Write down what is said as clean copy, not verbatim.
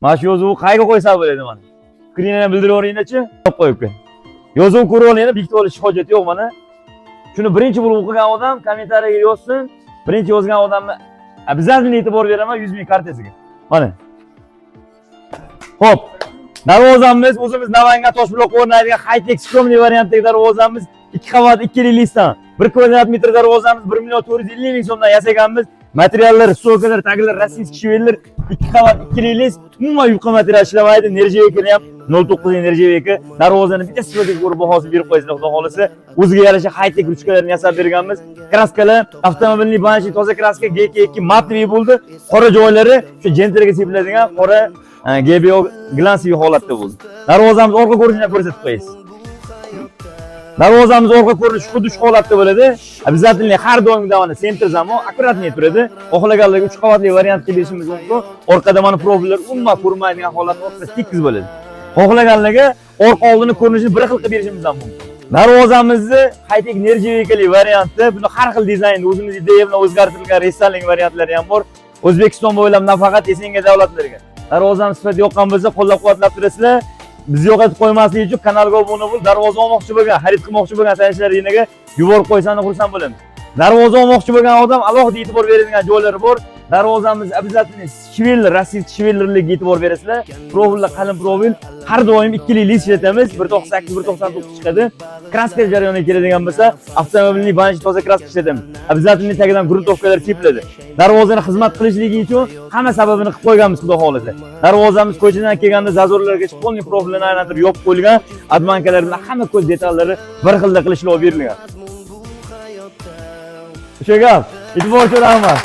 Mana shu yozuv qayga qo'ysa bo'ladi mana. Fikringni bildirib o'ringlar-chi, qo'yib qo'y. Yozuv ko'rib olinglar, bitta olish hojati yo'q mana. Shuni birinchi bo'lib o'qigan odam kommentariyaga yozsin. Birinchi yozgan odamni обязательно e'tibor beraman 100 ming kartasiga. Mana. Xo'p. Darvozamiz o'zimiz Namangan Toshbuloq o'rnaydigan high-tech skromniy variantdagi darvozamiz 2 qavat 2 relisdan 1 kvadrat metr darvozamiz 1 million 450 ming so'mdan yasaganmiz. Materiallar, stolkalar, taglar, rossiyskiy shvellar 2 qavat 2 relis, umuman yupqa material ishlamaydi. Nerjevekini ham 09 nerjeveki. Darvozani bitta sifatiga ko'ra bahosi berib qo'yasizlar, xudo xolisa. O'ziga yarasha high-tech ruchkalarni yasab berganmiz. Kraskalar, avtomobilning banchi toza kraska GK2 matviy bo'ldi. Qora joylari shu jenterga sepiladigan qora GBO glansiy holatda bo'ldi. Darvozamiz orqa ko'rinishini ko'rsatib qo'yasiz. Darvozamiz orqa ko'rinishi xuddi shu holatda bo'ladi. Обязательно har doimgidek mana sentr zamon akkuratniy turadi. Xohlaganlarga 3 qavatli variantga berishimiz mumkin. Orqada mana profillar umuman ko'rinmaydigan holatda o'rtasida tekis bo'ladi. Xohlaganlarga orqa oldini ko'rinishini bir xil qilib berishimiz ham mumkin. Darvozamizni high-tech nerjevekali varianti, buni har xil dizaynda o'zimiz ideya bilan o'zgartirilgan restyling variantlari ham bor. O'zbekiston bo'ylab nafaqat Esenga davlatlarga. Darvozamiz sifati yoqqan bo'lsa, qo'llab-quvvatlab turasizlar. Bizni yo'qotib qo'ymaslik uchun kanalga obuna bo'l, darvoza olmoqchi bo'lgan, xarid qilmoqchi bo'lgan tanishlaringizga yuborib qo'ysangiz xursand bo'lamiz. Darvoza olmoqchi bo'lgan odam alohida e'tibor beradigan joylari bor. Darvozamiz обязательно shveller, rossiyskiy shvellerlarga e'tibor berasizlar. Profillar qalin profil, har doim 2 yil ishlatamiz. 198, 199 chiqadi. Kraska jarayoniga keladigan bo'lsa, avtomobilning banchi toza kraska ishlatamiz. Обязательно tagidan gruntovkalar sepiladi. Darvozani xizmat qilishligi uchun hamma sababini qilib qo'yganmiz, xudo xolisa. Darvozamiz ko'chadan kelganda zazorlarga polniy profilini aylantirib yopib qo'yilgan, admankalar bilan hamma ko'z detallari bir xilda qilishlar berilgan. O'sha gap, e'tibor uchun rahmat.